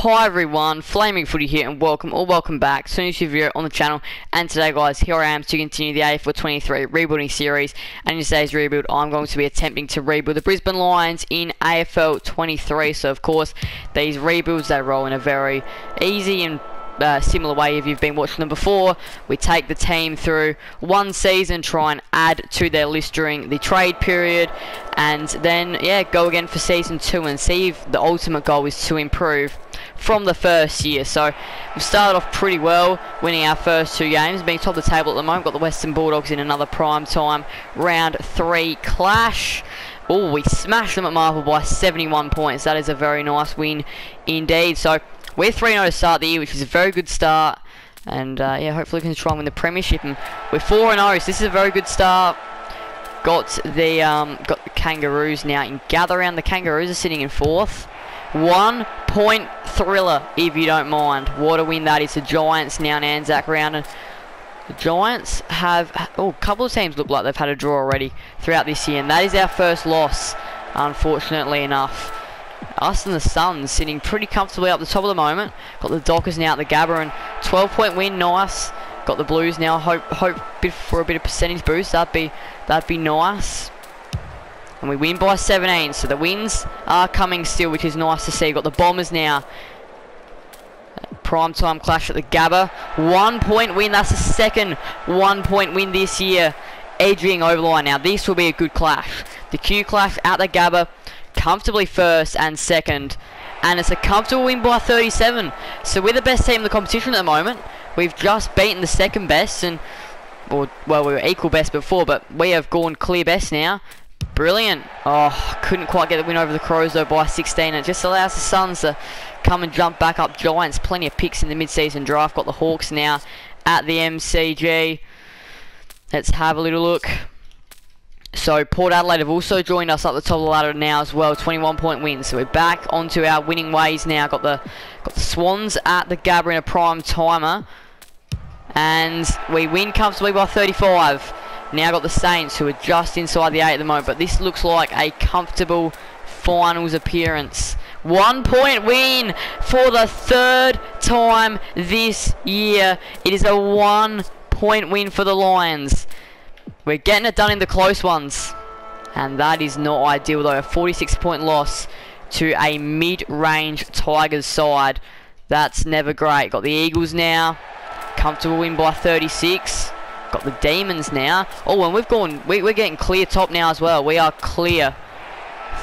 Hi everyone, Flaming Footy here and welcome back. As soon as you're here on the channel, and today guys, here I am to continue the AFL 23 rebuilding series. And in today's rebuild, I'm going to be attempting to rebuild the Brisbane Lions in AFL 23. So of course, these rebuilds, they roll in a very easy and similar way if you've been watching them before. We take the team through one season, try and add to their list during the trade period, and then go again for season 2 and see if the ultimate goal is to improve from the first year. So we've started off pretty well, winning our first 2 games, being top of the table at the moment. Got the Western Bulldogs in another prime time round 3 clash. Oh, we smashed them at Marvel by 71 points. That is a very nice win indeed. So we're 3-0 to start the year, which is a very good start. And hopefully we can try and win the premiership. And we're 4-0, so this is a very good start. Got the Kangaroos now in gather round. The Kangaroos are sitting in 4th. 1 point thriller, if you don't mind. What a win that is. The Giants now in Anzac round. And the Giants have, a couple of teams look like they've had a draw already throughout this year. And that is our first loss, unfortunately enough. Us and the Suns sitting pretty comfortably up the top of the moment. Got the Dockers now at the Gabba, and 12-point win, nice. Got the Blues now, hope for a bit of percentage boost. That'd be nice. And we win by 17, so the wins are coming still, which is nice to see. Got the Bombers now. Prime time clash at the Gabba. 1 point win, that's the second 1 point win this year. Edging over the line. Now this will be a good clash. The Q clash at the Gabba, comfortably first and second, and it's a comfortable win by 37. So we're the best team in the competition at the moment. We've just beaten the second best, well, we were equal best before, but we have gone clear best now. Brilliant. Oh, couldn't quite get the win over the Crows though by 16. It just allows the Suns to come and jump back up. Giants, plenty of picks in the mid-season draft. Got the Hawks now at the MCG. Let's have a little look. So Port Adelaide have also joined us up the top of the ladder now as well. 21-point win. So we're back onto our winning ways now. Got the Swans at the Gabba in a prime timer, and we win comfortably by 35. Now got the Saints, who are just inside the 8 at the moment, but this looks like a comfortable finals appearance. 1 point win for the 3rd time this year. It is a 1 point win for the Lions. We're getting it done in the close ones, and that is not ideal though. A 46-point loss to a mid-range Tigers side. That's never great. Got the Eagles now. Comfortable win by 36. Got the Demons now. Oh, and we're getting clear top now as well. We are clear.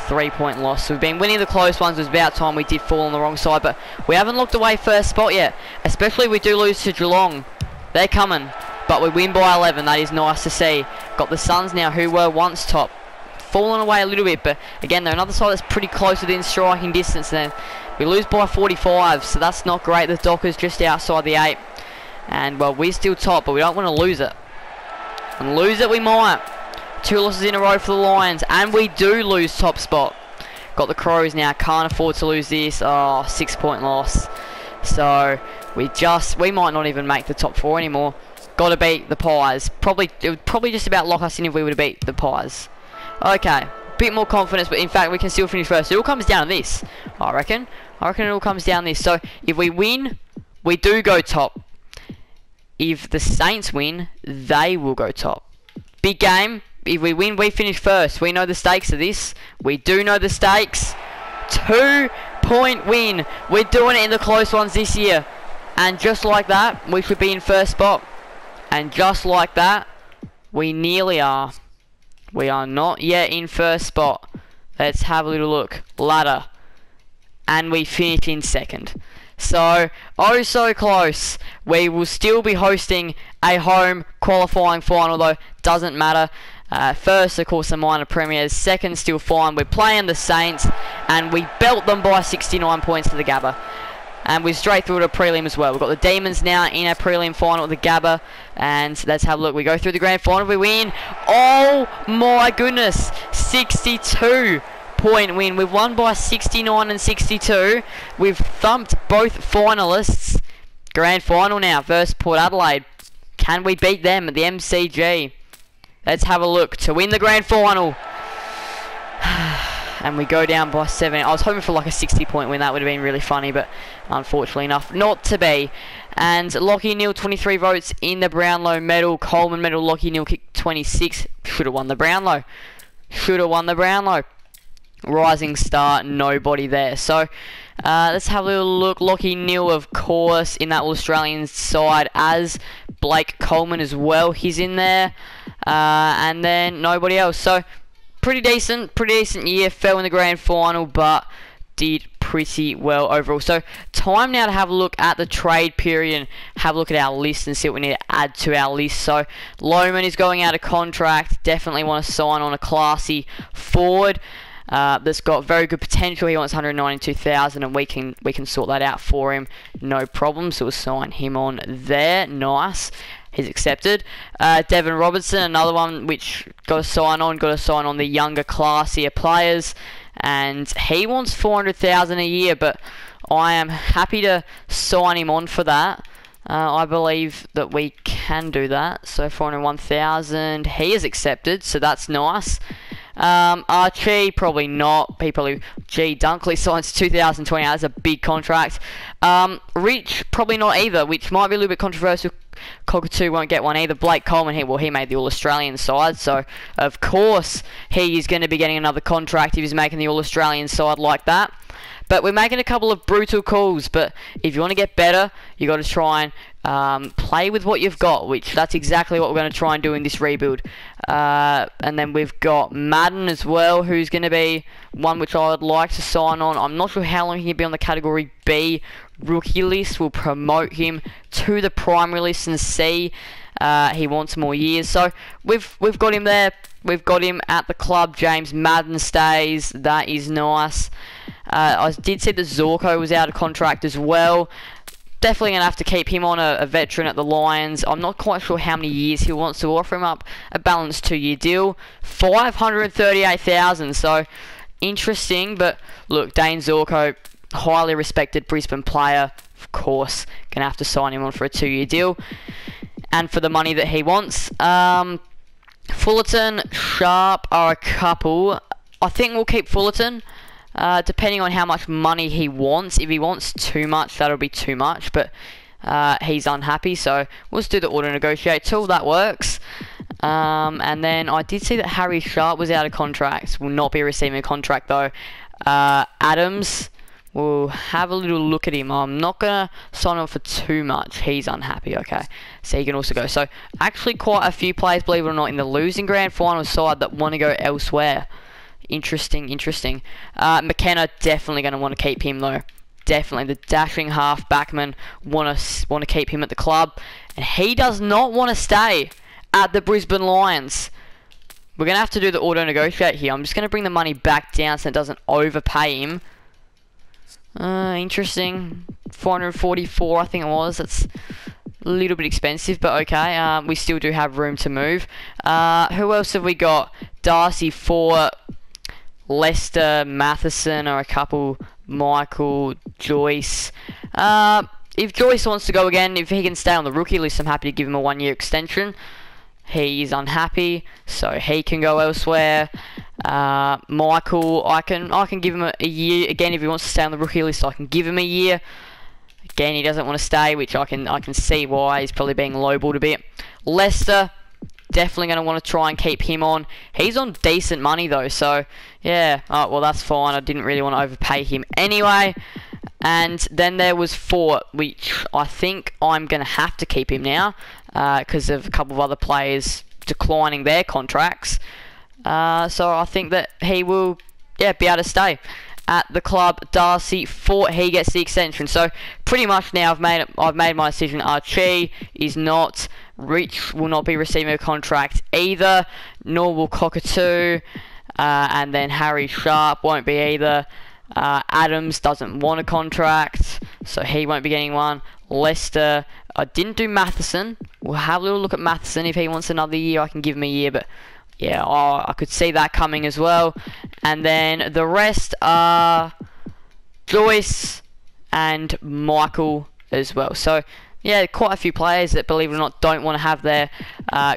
3-point loss. So we've been winning the close ones. It was about time we did fall on the wrong side, but we haven't looked away first spot yet. Especially if we do lose to Geelong. They're coming. But we win by 11. That is nice to see. Got the Suns now, who were once top. Fallen away a little bit, but again, they're another side that's pretty close within striking distance. Then we lose by 45, so that's not great. The Dockers just outside the 8. And, well, we're still top, but we don't want to lose it. And lose it we might. 2 losses in a row for the Lions, and we do lose top spot. Got the Crows now, can't afford to lose this. Oh, 6-point loss. So, we might not even make the top 4 anymore. Got to beat the Pies. It would probably just about lock us in if we were to beat the Pies. Okay, bit more confidence, but in fact we can still finish first. It all comes down to this, I reckon. It all comes down to this. So if we win, we do go top. If the Saints win, they will go top. Big game. If we win, we finish first. We know the stakes of this. We do know the stakes. 2-point win. We're doing it in the close ones this year. And just like that, we should be in first spot. And just like that, we nearly are. We are not yet in first spot. Let's have a little look. Ladder. And we finish in second. So, oh so close. We will still be hosting a home qualifying final though. Doesn't matter. First, of course, the minor premiers. Second, still fine. We're playing the Saints. And we belt them by 69 points to the Gabba. And we're straight through to a prelim as well. We've got the Demons now in our prelim final at the Gabba. And let's have a look. We go through the grand final. We win. Oh my goodness. 62-point win. We've won by 69 and 62. We've thumped both finalists. Grand final now versus Port Adelaide. Can we beat them at the MCG? Let's have a look. To win the grand final. and we go down by 7. I was hoping for like a 60-point win. That would have been really funny, but unfortunately enough, not to be. And Lockie Neal, 23 votes in the Brownlow medal. Coleman medal, Lockie Neal kicked 26. Should have won the Brownlow. Should have won the Brownlow. Rising star, nobody there. So let's have a little look. Lockie Neal, of course, in that All-Australian side, as Blake Coleman as well. He's in there. And then nobody else. So pretty decent year. Fell in the grand final, but did pretty well overall. So time now to have a look at the trade period and have a look at our list and see what we need to add to our list. So Lohman is going out of contract. Definitely want to sign on a classy forward that's got very good potential. He wants 192,000, and we can sort that out for him, no problem. So we'll sign him on there. Nice. He's accepted. Devon Robertson, another one which got to sign on the younger, classier players, and he wants 400,000 a year, but I am happy to sign him on for that. I believe that we can do that. So 401,000, he is accepted, so that's nice. Archie, probably not. G. Dunkley signs 2020. That's a big contract. Rich, probably not either, which might be a little bit controversial. Cockatoo won't get one either. Blake Coleman, he made the All-Australian side, so of course he is going to be getting another contract if he's making the All-Australian side like that. But we're making a couple of brutal calls, but if you want to get better, you got to try and play with what you've got, which that's exactly what we're going to try and do in this rebuild. And then we've got Madden as well, who's going to be one which I would like to sign on. I'm not sure how long he can be on the Category B rookie list. We'll promote him to the primary list and see. He wants more years, so we've got him there. We've got him at the club. James Madden stays. That is nice. I did see that Zorko was out of contract as well. Definitely going to have to keep him on a veteran at the Lions. I'm not quite sure how many years he wants to offer him up. A balanced 2-year deal. 538,000. So interesting. But look, Dane Zorko, highly respected Brisbane player. Of course, going to have to sign him on for a 2-year deal. And for the money that he wants. Fullerton, Sharp are a couple. I think we'll keep Fullerton. Depending on how much money he wants. If he wants too much, that'll be too much, but he's unhappy, so we'll just do the auto negotiate till that works. And then I did see that Harry Sharp was out of contract. Will not be receiving a contract though. Adams, we'll have a little look at him. I'm not gonna sign him for too much. He's unhappy. Okay, so he can also go. So actually quite a few players, believe it or not, in the losing grand final side that want to go elsewhere. Interesting. McKenna, definitely going to want to keep him though. Definitely, the dashing half backman want to keep him at the club, and he does not want to stay at the Brisbane Lions. We're going to have to do the auto negotiate here. I'm just going to bring the money back down so it doesn't overpay him. Interesting. 444, I think it was. That's a little bit expensive, but okay. We still do have room to move. Who else have we got? Darcy for Lester, Matheson are a couple. Michael, Joyce. If Joyce wants to go again, if he can stay on the rookie list, I'm happy to give him a 1-year extension. He is unhappy, so he can go elsewhere. Michael, I can give him a year again if he wants to stay on the rookie list. I can give him a year. Again, he doesn't want to stay, which I can see why. He's probably being lowballed a bit. Lester, definitely going to want to try and keep him on. He's on decent money though, so yeah. Oh, well, that's fine. I didn't really want to overpay him anyway. And then there was Fort, which I think I'm going to have to keep him now because of a couple of other players declining their contracts. So I think that he will, be able to stay at the club. Darcy Fort, he gets the extension. So pretty much now I've made my decision. Archie is not. Rich will not be receiving a contract either, nor will Cockatoo, and then Harry Sharp won't be either. Adams doesn't want a contract, so he won't be getting one. Lester, I didn't do Matheson. We'll have a little look at Matheson. If he wants another year, I can give him a year, but yeah, I could see that coming as well. And then the rest are Joyce and Michael as well. So yeah, quite a few players that, believe it or not, don't want to have their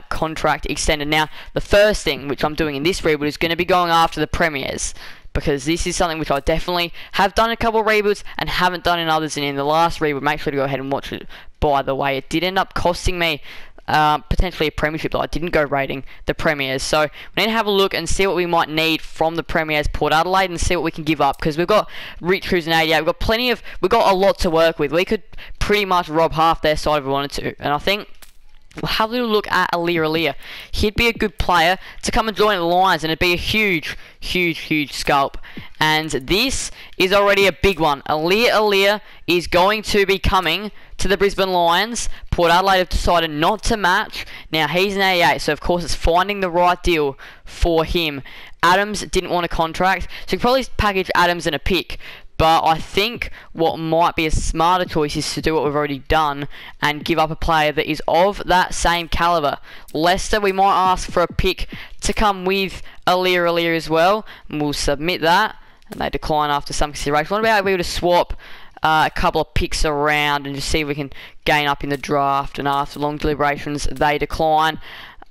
contract extended. Now, the first thing which I'm doing in this rebuild is going to be going after the premiers, because this is something which I definitely have done in a couple of reboots and haven't done in others. And in the last reboot, make sure to go ahead and watch it, by the way. It did end up costing me potentially a premiership, that I didn't go rating the premiers. So we need to have a look and see what we might need from the premiers Port Adelaide and see what we can give up, because we've got Rich, who's an 88. We've got a lot to work with. We could pretty much rob half their side if we wanted to, and I think we'll have a little look at Alir. He'd be a good player to come and join the Lions, and it'd be a huge scalp. And this is already a big one. Alir is going to be coming to the Brisbane Lions. Port Adelaide have decided not to match. Now, he's an 88, so of course it's finding the right deal for him. Adams didn't want a contract, so you can probably package Adams in a pick. But I think what might be a smarter choice is to do what we've already done and give up a player that is of that same calibre. Leicester, we might ask for a pick to come with Alir as well, and we'll submit that, and they decline after some consideration. What about if we were to swap a couple of picks around and just see if we can gain up in the draft, and after long deliberations they decline.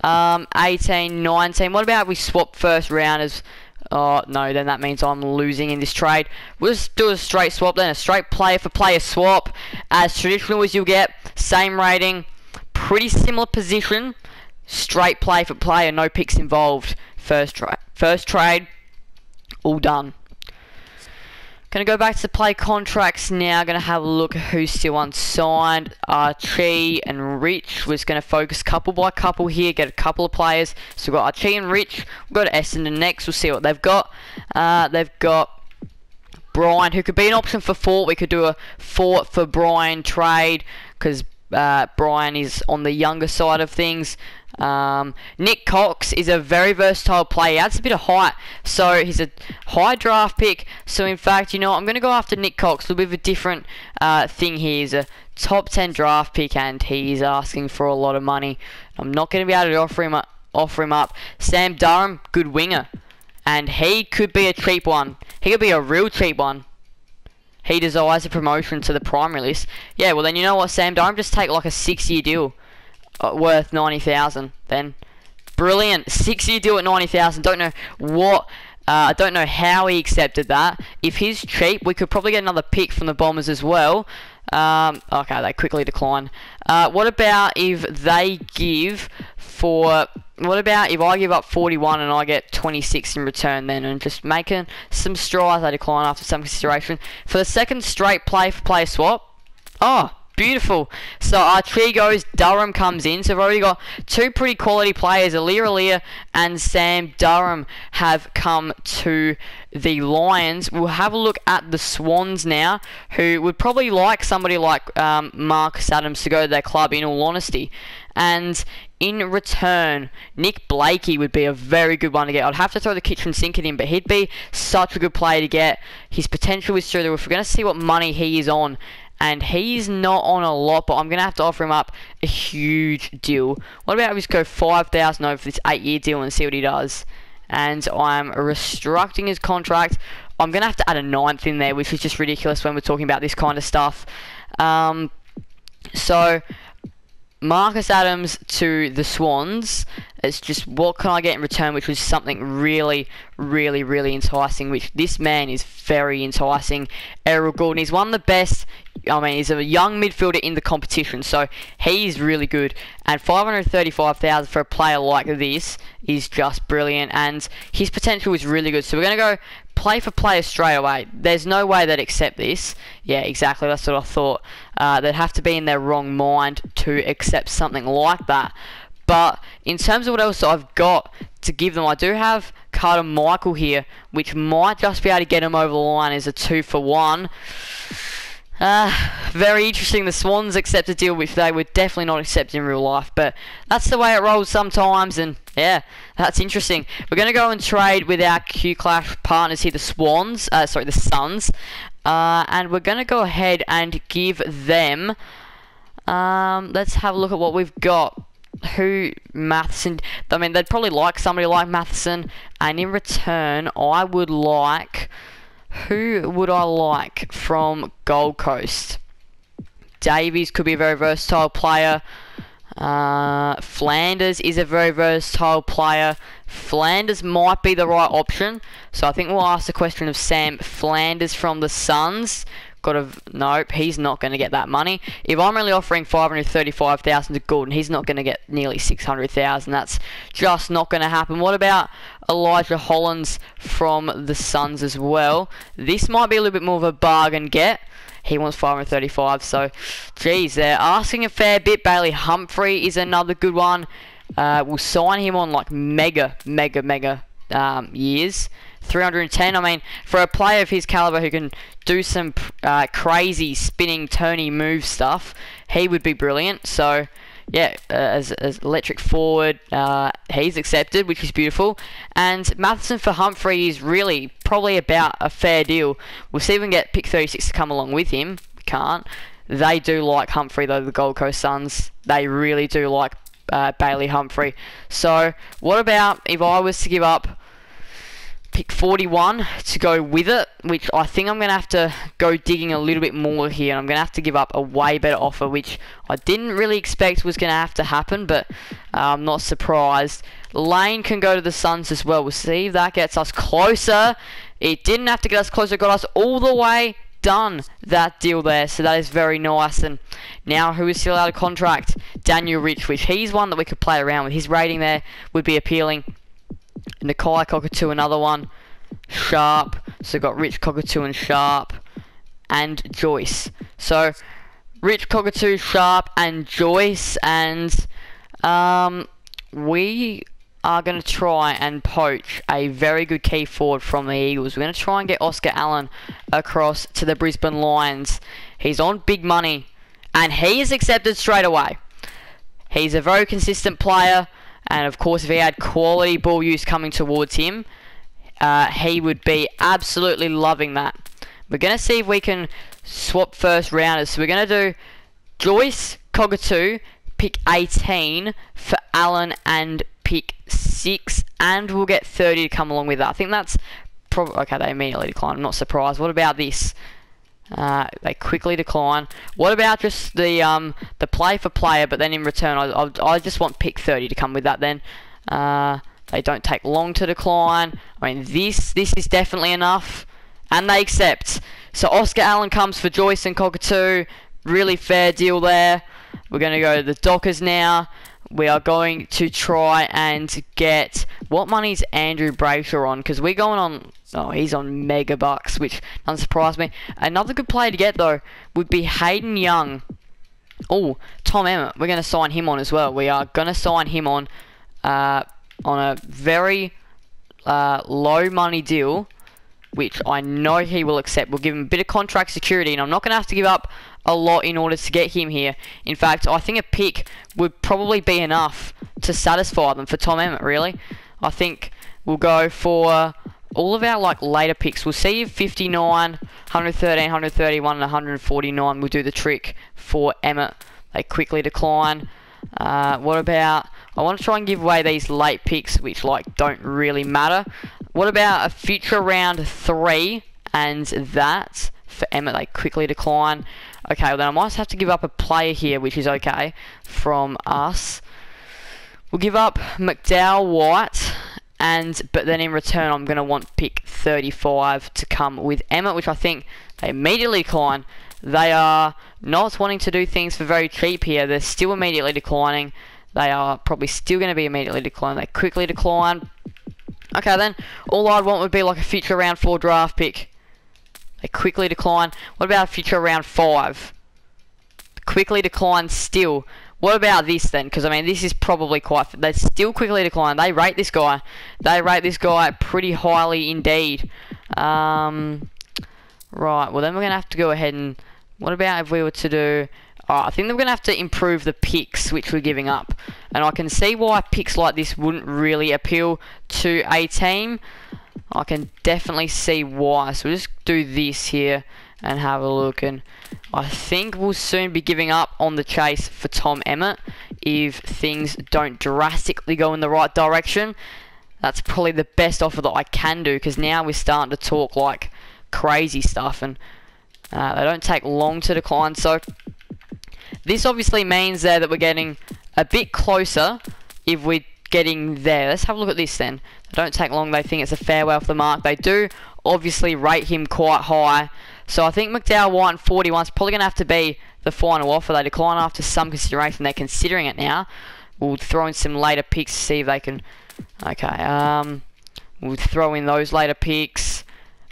18, 19, what about if we swap first rounders? Oh, no, then that means I'm losing in this trade. We'll just do a straight swap then, a straight player for player swap. As traditional as you'll get, same rating, pretty similar position, straight play for player, no picks involved. First trade, all done. Going to go back to play contracts now. Going to have a look at who's still unsigned. Archie and Rich. We're just going to focus couple by couple here. Get a couple of players. So we've got Archie and Rich. We'll go to Essendon next. We'll see what they've got. They've got Brian, who could be an option for Fort. We could do a Fort for Brian trade, because Brian is on the younger side of things. Nick Cox is a very versatile player. He adds a bit of height, so he's a high draft pick. So in fact, you know, I'm going to go after Nick Cox. A little bit of a different thing here. He's a top 10 draft pick, and he's asking for a lot of money. I'm not going to be able to offer him up. Sam Durham, good winger, and he could be a cheap one. He could be a real cheap one. He desires a promotion to the primary list. Yeah, well then, you know what, Sam Durham, just take like a 6-year deal. Worth 90,000 then. Brilliant. 6-year deal at 90,000. Don't know what I don't know how he accepted that. If he's cheap, we could probably get another pick from the Bombers as well. Okay, they quickly decline. What about if they give for... What about if I give up 41 and I get 26 in return then, and just making some strides? They decline after some consideration. For the second straight play for player swap. Oh, beautiful. So Archie goes, Durham comes in. So we've already got two pretty quality players. Alir and Sam Durham have come to the Lions. We'll have a look at the Swans now, who would probably like somebody like Marcus Adams to go to their club, in all honesty. And in return, Nick Blakey would be a very good one to get. I'd have to throw the kitchen sink at him, but he'd be such a good player to get. His potential is through the roof. We're going to see what money he is on. And he's not on a lot, but I'm going to have to offer him up a huge deal. What about if we just go 5,000 over for this 8-year deal and see what he does? And I'm restructuring his contract. I'm going to have to add a 9th in there, which is just ridiculous when we're talking about this kind of stuff. So, Marcus Adams to the Swans. It's just, what can I get in return, which was something really enticing, which this man is very enticing. Errol Gordon, he's one of the best. I mean, he's a young midfielder in the competition, so he's really good. And 535,000 for a player like this is just brilliant, and his potential is really good. So we're going to go play for player straight away. There's no way they'd accept this. Yeah, exactly, that's what I thought. They'd have to be in their wrong mind to accept something like that. But in terms of what else I've got to give them, I do have Carter Michael here, which might just be able to get him over the line as a 2-for-1. Very interesting. The Swans accept a deal which they would definitely not accept in real life, but that's the way it rolls sometimes, and yeah, that's interesting. We're going to go and trade with our Q-Clash partners here, the Suns, and we're going to go ahead and give them, let's have a look at what we've got. Matheson, I mean, they'd probably like somebody like Matheson, and in return, I would like... Who would I like from Gold Coast? Davies could be a very versatile player. Flanders is a very versatile player. Flanders might be the right option. So I think we'll ask the question of Sam Flanders from the Suns. Nope, he's not going to get that money. If I'm only offering 535,000 to Gordon, he's not going to get nearly 600,000. That's just not going to happen. What about Elijah Hollins from the Suns as well? This might be a little bit more of a bargain get. He wants 535, so geez, they're asking a fair bit. Bailey Humphrey is another good one. We'll sign him on like mega years. 310. I mean, for a player of his caliber who can do some crazy spinning, turny move stuff, he would be brilliant. So yeah, as electric forward, he's accepted, which is beautiful. And Matheson for Humphrey is really probably about a fair deal. We'll see if we can get pick 36 to come along with him. We can't. They do like Humphrey though, the Gold Coast Suns. They really do like Bailey Humphrey. So what about if I was to give up pick 41 to go with it, which I think I'm going to have to go digging a little bit more here. I'm going to have to give up a way better offer, which I didn't really expect was going to have to happen, but I'm not surprised. Lane can go to the Suns as well. We'll see if that gets us closer. It didn't have to get us closer. It got us all the way done, that deal there. So that is very nice. And now who is still out of contract? Daniel Rich, which he's one that we could play around with. His rating there would be appealing. Nakai Cockatoo, another one. Sharp. So got Rich, Cockatoo and Sharp. And Joyce. So Rich, Cockatoo, Sharp and Joyce. And we are going to try and poach a very good key forward from the Eagles. We're going to try and get Oscar Allen across to the Brisbane Lions. He's on big money. And he is accepted straight away. He's a very consistent player. And of course, if he had quality ball use coming towards him, he would be absolutely loving that. We're going to see if we can swap first rounders. So we're going to do Joyce, Cockatoo, pick 18 for Allen and pick 6. And we'll get 30 to come along with that. I think that's probably... Okay, they immediately decline. I'm not surprised. What about this? They quickly decline. What about just the play for player, but then in return I just want pick 30 to come with that then. They don't take long to decline. I mean, this is definitely enough, and they accept. So Oscar Allen comes for Joyce and Cockatoo. Really fair deal there. We're going to go to the Dockers now. We are going to try and get... What money's Andrew Brayshaw on? Because we're going on... Oh, he's on mega bucks, which doesn't surprise me. Another good player to get, though, would be Hayden Young. Oh, Tom Emmett. We're going to sign him on as well. We are going to sign him on a very low money deal, which I know he will accept. We'll give him a bit of contract security, and I'm not going to have to give up a lot in order to get him here. In fact, I think a pick would probably be enough to satisfy them for Tom Emmett, really. I think we'll go for all of our later picks. We'll see if 59, 113, 131 and 149 will do the trick for Emmett. They quickly decline. What about... I want to try and give away these late picks, which don't really matter. What about a future round 3 and that for Emmett? They quickly decline. Okay, well then I might have to give up a player here, which is okay from us. We'll give up McDowell White, but then in return I'm going to want pick 35 to come with Emmett, which I think they immediately decline. They are not wanting to do things for very cheap here. They're still immediately declining. They are probably still going to be immediately declining. They quickly decline. Okay then, all I'd want would be like a future round 4 draft pick. They quickly decline. What about a future round 5? Quickly decline still. What about this then? Because I mean, this is probably quite... They still quickly decline. They rate this guy. They rate this guy pretty highly indeed. Right, well then we're going to have to go ahead and... What about if we were to do... I think we're going to have to improve the picks which we're giving up. And I can see why picks like this wouldn't really appeal to a team. I can definitely see why. So we'll just do this here and have a look. And I think we'll soon be giving up on the chase for Tom Emmett if things don't drastically go in the right direction. That's probably the best offer that I can do, because now we're starting to talk like crazy stuff, and they don't take long to decline. So this obviously means there that we're getting a bit closer if we're getting there. Let's have a look at this then. They don't take long. They think it's a fair way off the mark. They do obviously rate him quite high. So I think McDowell White 41 is probably going to have to be the final offer. They decline after some consideration. They're considering it now. We'll throw in some later picks to see if they can... Okay, we'll throw in those later picks.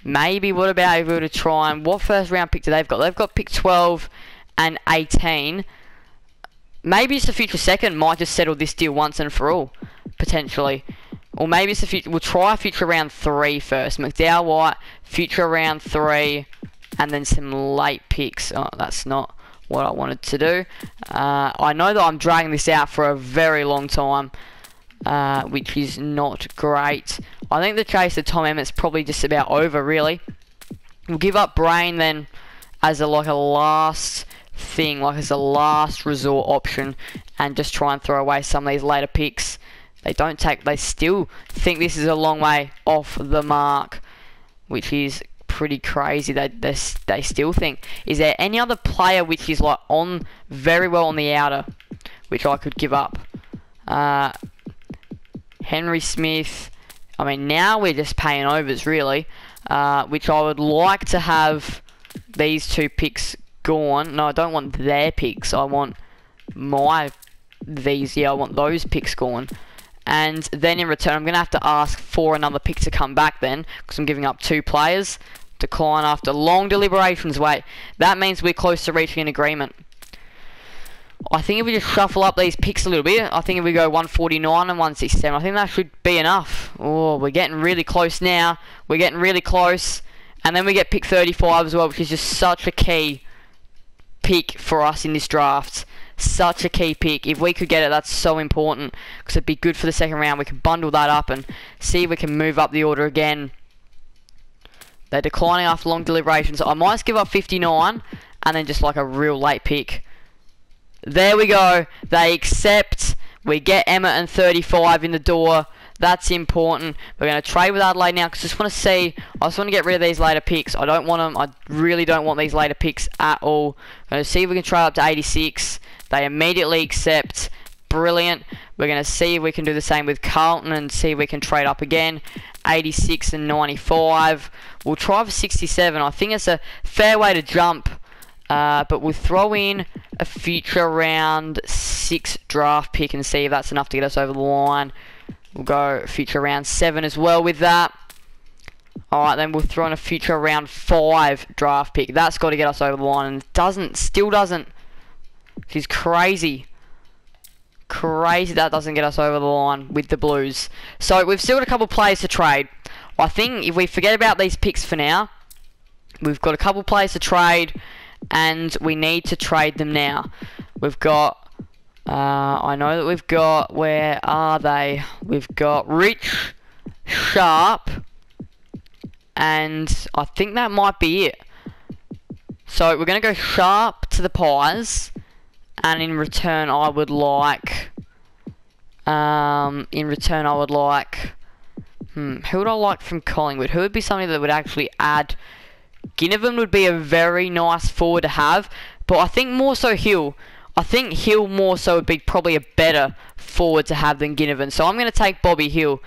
Maybe what about if we were to try and... What first round pick do they've got? They've got pick 12 and 18. Maybe it's the future second might just settle this deal once and for all, potentially. Or maybe it's the future... We'll try future round 3 first. McDowell White, future round 3, and then some late picks. Oh, that's not what I wanted to do. I know that I'm dragging this out for a very long time, which is not great. I think the chase of Tom Emmett's probably just about over, really. We'll give up Brain then as a last thing, like as a last resort option, and just try and throw away some of these later picks. They still think this is a long way off the mark, which is pretty crazy. They still think. Is there any other player which is like on very well on the outer, which I could give up? Henry Smith. I mean, now we're just paying overs, really. Which I would like to have these 2 picks gone. No, I don't want their picks. I want these. Yeah, I want those picks gone. And then in return, I'm going to have to ask for another pick to come back then, because I'm giving up 2 players. Decline after long deliberations. Wait, that means we're close to reaching an agreement. I think if we just shuffle up these picks a little bit, I think if we go 149 and 167, I think that should be enough. Oh, we're getting really close now. We're getting really close. And then we get pick 35 as well, which is just such a key pick for us in this draft. Such a key pick. If we could get it, that's so important, because it'd be good for the second round. We can bundle that up and see if we can move up the order again. They're declining after long deliberations. I might just give up 59 and then just like a real late pick. There we go. They accept. We get Emmett and 35 in the door. That's important. We're going to trade with Adelaide now, because I just want to see. I just want to get rid of these later picks. I don't want them. I really don't want these later picks at all. We're going to see if we can trade up to 86. They immediately accept. Brilliant. We're going to see if we can do the same with Carlton and see if we can trade up again. 86 and 95. We'll try for 67. I think it's a fair way to jump. But we'll throw in a future round 6 draft pick and see if that's enough to get us over the line. We'll go future round 7 as well with that. Alright, then we'll throw in a future round 5 draft pick. That's got to get us over the line, and it still doesn't. Which is crazy. Crazy that doesn't get us over the line with the Blues. So we've still got a couple of players to trade. I think if we forget about these picks for now, we've got a couple of players to trade, and we need to trade them now. We've got... I know that we've got... Where are they? We've got Rich, Sharp, and I think that might be it. So we're going to go Sharp to the Pies, and in return I would like... who would I like from Collingwood? Who would be somebody that would actually add... Ginnivan would be a very nice forward to have, but I think more so Hill. I think Hill more so would be probably a better forward to have than Ginnivan. So I'm going to take Bobby Hill.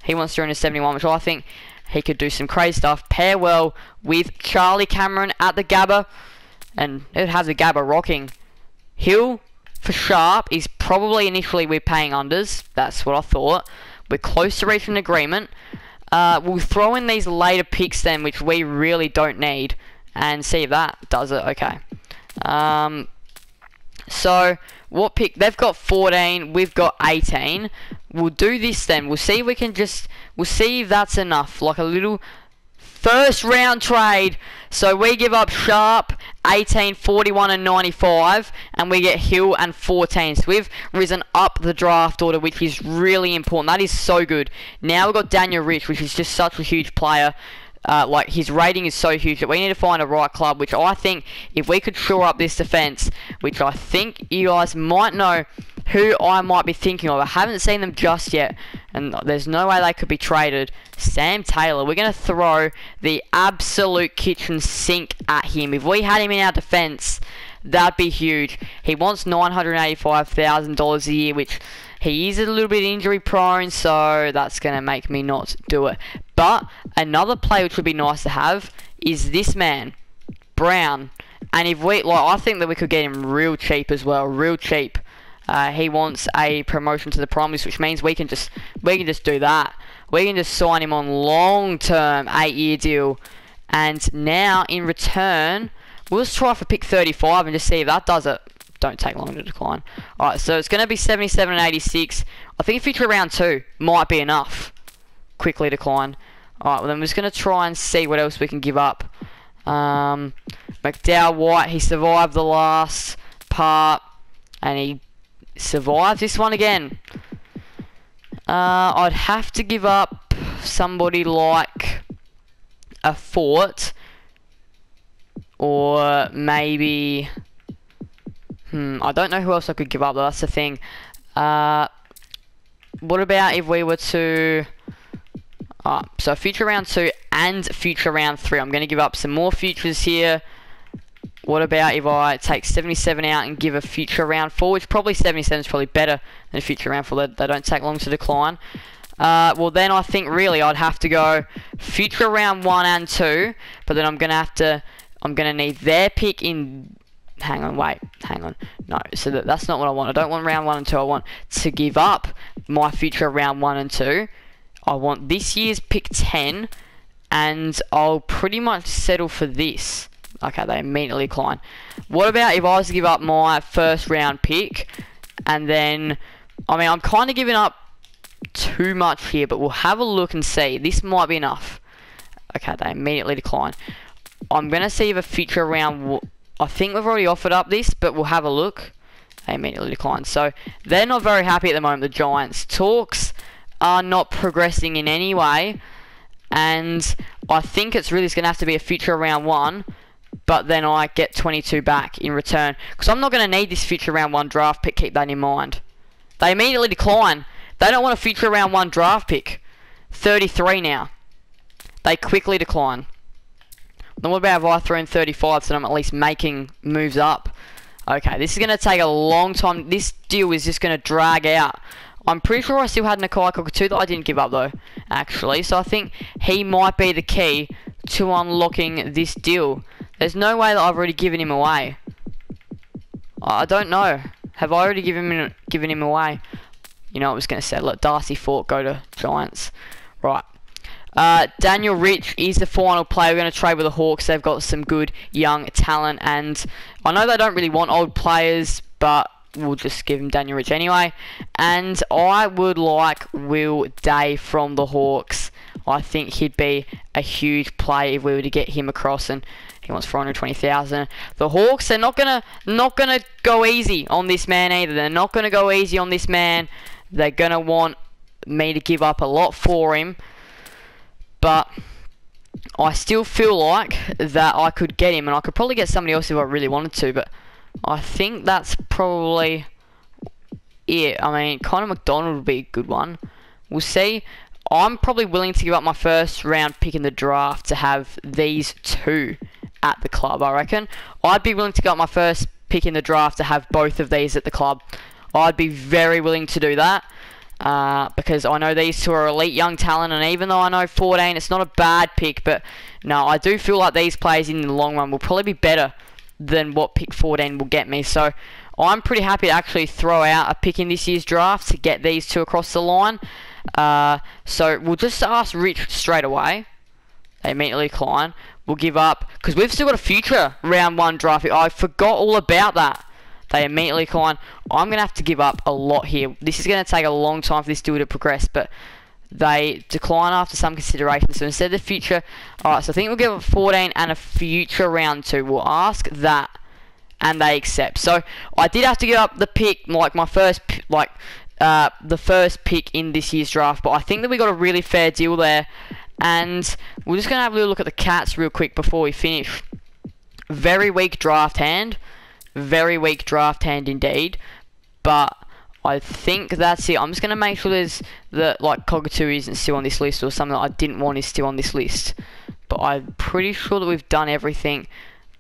He wants to earn a 71, which I think he could do some crazy stuff. Pair well with Charlie Cameron at the Gabba, and it would have the Gabba rocking. Hill for Sharp is probably initially we're paying unders. That's what I thought. We're close to reaching an agreement. We'll throw in these later picks then, which we really don't need, and see if that does it. Okay. So what pick? They've got 14. We've got 18. We'll do this then. We'll see if we can just. We'll see if that's enough. Like a little first round trade. So we give up Sharp, 18, 41 and 95, and we get Hill and 14. So we've risen up the draft order, which is really important. That is so good. Now we've got Daniel Rich, which is just such a huge player. Like his rating is so huge that we need to find a right club, which I think if we could shore up this defence, which I think you guys might know who I might be thinking of. I haven't seen them just yet, and there's no way they could be traded. Sam Taylor, we're going to throw the absolute kitchen sink at him. If we had him in our defence, That'd be huge. He wants $985,000 a year, which he is a little bit injury prone, so that's going to make me not do it. But another player which would be nice to have is this man, Brown. And if we, like, I think that we could get him real cheap as well, real cheap. He wants a promotion to the primaries, which means we can just do that. We can just sign him on long-term 8-year deal, and now in return, we'll just try for pick 35 and just see if that does it. Don't take long to decline. All right, so it's going to be 77 and 86. I think future round 2 might be enough. Quickly decline. All right, well then we're just going to try and see what else we can give up. McDowell White, he survived the last part, and he survived this one again. I'd have to give up somebody like a Fort, or maybe I don't know who else I could give up though, that's the thing. What about if we were to so future round 2 and future round 3, I'm going to give up some more futures here. What about if I take 77 out and give a future round 4, which probably 77 is probably better than a future round 4. They don't take long to decline. Well then I think really I'd have to go future round 1 and 2, but then I'm going to need their pick in, hang on, no, so that's not what I want. I don't want round 1 and 2, I want to give up my future round 1 and 2. I want this year's pick 10, and I'll pretty much settle for this. Okay, they immediately decline. What about if I was to give up my first round pick, and then, I mean, I'm kind of giving up too much here, but we'll have a look and see. This might be enough. Okay, they immediately decline. I'm going to see if a future round, I think we've already offered up this, but we'll have a look. They immediately decline. So, they're not very happy at the moment, the Giants. Talks are not progressing in any way, and I think it's really going to have to be a future round 1, but then I get 22 back in return, because I'm not going to need this future round 1 draft pick, keep that in mind. They immediately decline. They don't want a future round 1 draft pick. 33 now. They quickly decline. Then what about if I throw in 35 so I'm at least making moves up? Okay, this is going to take a long time. This deal is just going to drag out. I'm pretty sure I still had Nakai Cockatoo that I didn't give up though, actually. So I think he might be the key to unlocking this deal. There's no way that I've already given him away. I don't know. Have I already given him away? You know, I was going to say, let Darcy Fort go to Giants. Right. Daniel Rich is the final player. We're going to trade with the Hawks. They've got some good young talent, and I know they don't really want old players, but we'll just give him Daniel Rich anyway. And I would like Will Day from the Hawks. I think he'd be a huge play if we were to get him across, and he wants 420,000. The Hawks are not gonna go easy on this man either. They're not gonna go easy on this man. They're gonna want me to give up a lot for him, but I still feel like that I could get him, and I could probably get somebody else if I really wanted to, but I think that's probably it. I mean, Connor McDonald would be a good one. We'll see. I'm probably willing to give up my first round pick in the draft to have these two at the club, I reckon. I'd be willing to give up my first pick in the draft to have both of these at the club. I'd be very willing to do that. Because I know these two are elite young talent, and even though I know 14, it's not a bad pick, but no, I do feel like these players in the long run will probably be better than what pick 14 will get me. So I'm pretty happy to actually throw out a pick in this year's draft to get these two across the line. So we'll just ask Rich straight away. They immediately decline. We'll give up, because we've still got a future round 1 draft pick. I forgot all about that. They immediately decline. I'm going to have to give up a lot here. This is going to take a long time for this deal to progress, but they decline after some consideration. So instead of the future, alright, so I think we'll give up 14 and a future round 2. We'll ask that, and they accept. So I did have to give up the pick, like my first, the first pick in this year's draft, but I think that we got a really fair deal there. And we're just going to have a little look at the Cats real quick before we finish. Very weak draft hand. Very weak draft hand indeed. But I think that's it. I'm just going to make sure there's like Cockatoo isn't still on this list, or something that I didn't want is still on this list. But I'm pretty sure that we've done everything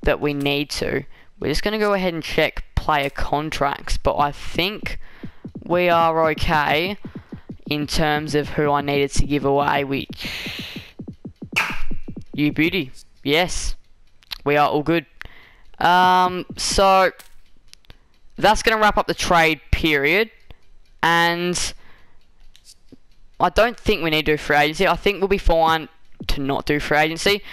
that we need to. We're just going to go ahead and check player contracts, but I think we are okay in terms of who I needed to give away, which... You beauty. Yes. We are all good. So... That's going to wrap up the trade period. And... I don't think we need to do free agency. I think we'll be fine to not do free agency.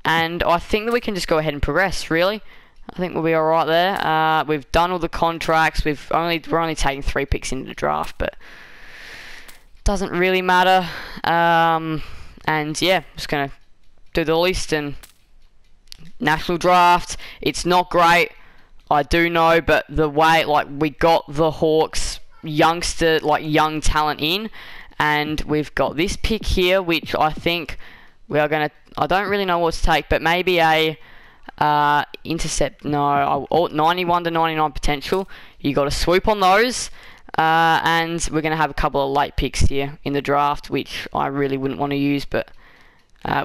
And I think that we can just go ahead and progress, really. I think we'll be alright there. We've done all the contracts. We're only taking 3 picks into the draft, but doesn't really matter. And yeah, just gonna do the list and national draft. It's not great, I do know, but the way we got the Hawks young talent in, and we've got this pick here, which I think we are gonna. I don't really know what to take, but maybe a intercept. No, 91 to 99 potential. You got to swoop on those, and we're gonna have a couple of late picks here in the draft, which I really wouldn't want to use, but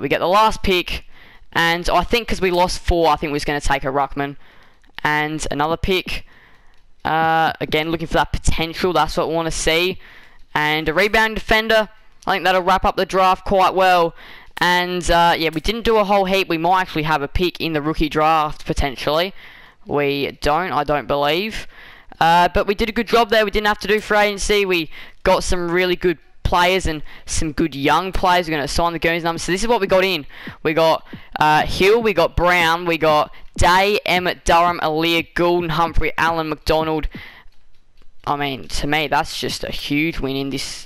we get the last pick, and I think because we lost 4, I think we're just gonna take a ruckman and another pick. Again, looking for that potential. That's what we want to see, and a rebound defender. I think that'll wrap up the draft quite well. And yeah, we didn't do a whole heap. We might actually have a pick in the rookie draft potentially. We don't, I don't believe. But we did a good job there. We didn't have to do free agency. We got some really good players and some good young players. We're going to sign the Goons numbers. So this is what we got in. We got Hill, we got Brown, we got Day, Emmett, Durham, Aaliyah, Goulden, Humphrey, Allen, McDonald. I mean, to me, that's just a huge win in this.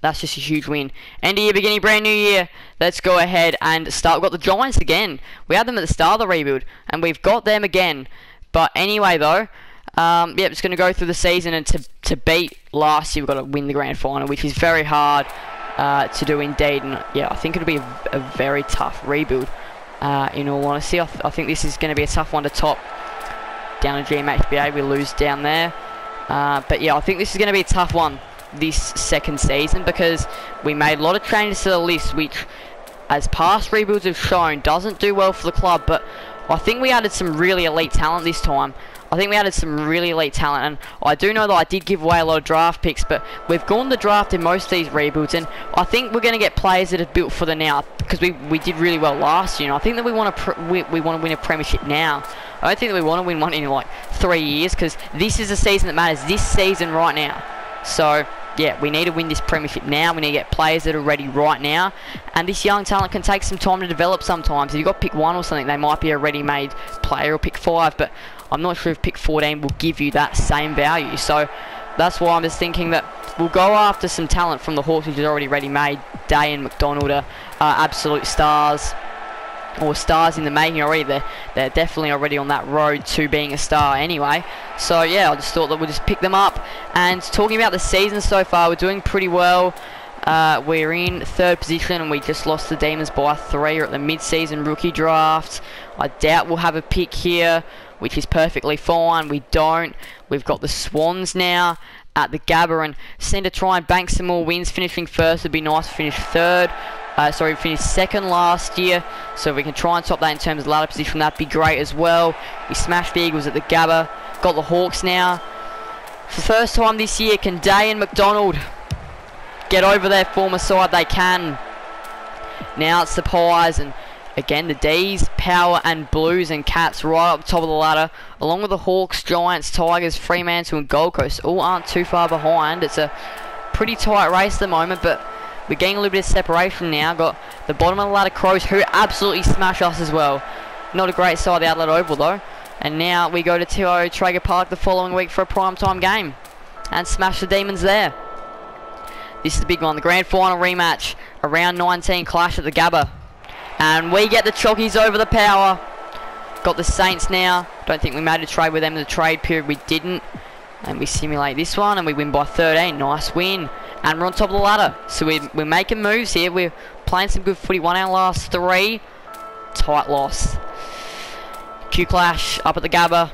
That's just a huge win. End of year, beginning brand new year. Let's go ahead and start. We've got the Giants again. We had them at the start of the rebuild, and we've got them again. But anyway, though, yeah, just going to go through the season, and to beat last year, we've got to win the grand final, which is very hard to do indeed. And yeah, I think it'll be a very tough rebuild. In all honesty, I think this is going to be a tough one to top. Down to GMHBA, we lose down there. But yeah, I think this is going to be a tough one this second season, because we made a lot of changes to the list, which, as past rebuilds have shown, doesn't do well for the club. But I think we added some really elite talent this time. And I do know that I did give away a lot of draft picks, but we've gone the draft in most of these rebuilds, and I think we're going to get players that are built for the now, because we did really well last year. And I think that we want to win a premiership now. I don't think that we want to win one in like 3 years, because this is the season that matters. This season right now. So yeah, we need to win this premiership now. We need to get players that are ready right now, and this young talent can take some time to develop sometimes. If you've got pick 1 or something, they might be a ready-made player, or pick 5, but I'm not sure if pick 14 will give you that same value. So that's why I'm just thinking that we'll go after some talent from the Hawks, which is already ready-made. Day and McDonald are absolute stars, or stars in the making already. They're definitely already on that road to being a star anyway. So yeah, I just thought that we'll just pick them up. And talking about the season so far, we're doing pretty well. We're in 3rd position, and we just lost the Demons by 3. We're at the mid-season rookie draft. I doubt we'll have a pick here, which is perfectly fine. We don't. We've got the Swans now at the Gabba, and seem to try and bank some more wins. Finishing 1st would be nice to finish 3rd. Sorry, we finished 2nd last year, so if we can try and top that in terms of ladder position, that'd be great as well. We smashed the Eagles at the Gabba. Got the Hawks now. For the first time this year, can Day and McDonald get over their former side? They can. Now it's the Pies, and again the D's, Power and Blues and Cats right up top of the ladder, along with the Hawks, Giants, Tigers, Fremantle and Gold Coast. All aren't too far behind. It's a pretty tight race at the moment, but we're getting a little bit of separation now. Got the bottom of the ladder Crows, who absolutely smash us as well. Not a great side, the Adelaide Oval though. And now we go to Traeger Park the following week for a primetime game, and smash the Demons there. This is the big one, the grand final rematch, a round 19 clash at the Gabba. And we get the Chockies over the Power. Got the Saints now. Don't think we made a trade with them in the trade period. We didn't. And we simulate this one, and we win by 13. Nice win. And we're on top of the ladder. So we're making moves here. We're playing some good footy. Won our last 3. Tight loss. Q Clash up at the Gabba.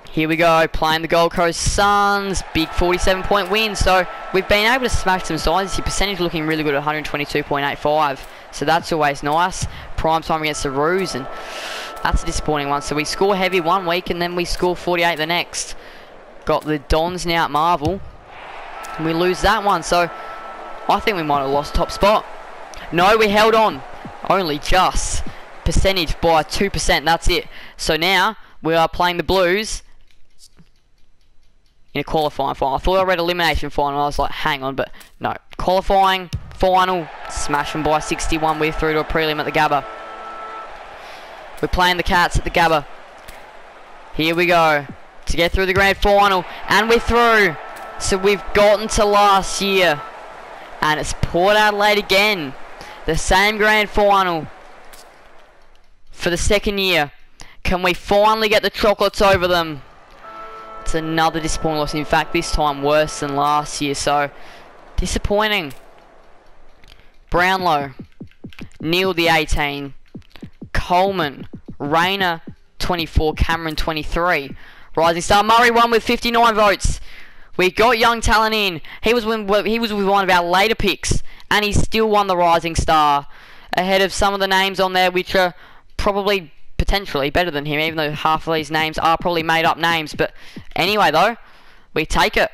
Here we go, playing the Gold Coast Suns. Big 47-point win. So we've been able to smash some sides. Your percentage looking really good at 122.85. So that's always nice. Prime time against the Roos, and That's a disappointing one. So we score heavy one week and then we score 48 the next. Got the Dons now at Marvel. And we lose that one. So I think we might have lost top spot. No, we held on. Only just. Percentage by 2%. That's it. So now we are playing the Blues in a qualifying final. I thought I read elimination final. I was like, hang on, but no. Qualifying final. Smash them by 61. We're through to a prelim at the Gabba. We're playing the Cats at the Gabba. Here we go. To get through the grand final. And we're through. So we've gotten to last year. And it's Port Adelaide again. The same grand final. For the second year. Can we finally get the Chocolates over them? It's another disappointing loss. In fact, this time worse than last year. So, disappointing. Brownlow. Neil the 18. Coleman. Rayner 24. Cameron 23. Rising Star Murray won with 59 votes. We got young talent in. He was with one of our later picks. And he still won the Rising Star. Ahead of some of the names on there which are probably potentially better than him, even though half of these names are probably made up names. But anyway though, we take it.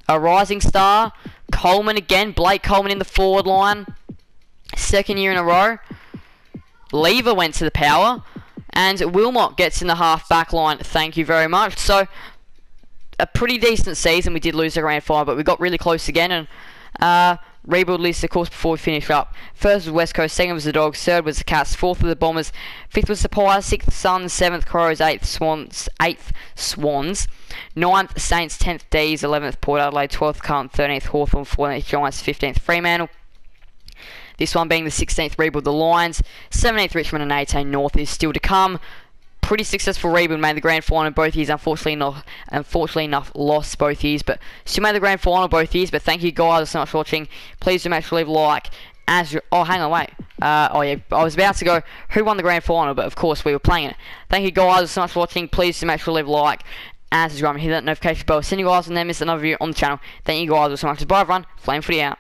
A Rising Star. Coleman again. Blake Coleman in the forward line. Second year in a row. Lever went to the power. And Wilmot gets in the half back line. Thank you very much. So, a pretty decent season. We did lose the grand final, but we got really close again. And rebuild list, of course, before we finish up. First was West Coast, second was the Dogs, third was the Cats, fourth were the Bombers, fifth was the Pies, sixth Suns, seventh Crows, eighth Swans, ninth Saints, 10th D's, 11th Port Adelaide, 12th Carlton, 13th Hawthorn, 14th Giants, 15th Fremantle. This one being the 16th rebuild, the Lions, 17th Richmond and 18th North is still to come. Pretty successful rebuild, made the grand final both years. Unfortunately enough, lost both years, but still made the grand final both years. But thank you guys so much for watching. Please do make sure to leave a like. Oh, hang on, wait. Oh yeah, I was about to go who won the grand final, but of course we were playing it. Thank you guys so much for watching. Please do make sure to leave a like and subscribe and hit that notification bell. Send you guys and then miss another video on the channel. Thank you guys so much. Bye everyone. Flame Footy out.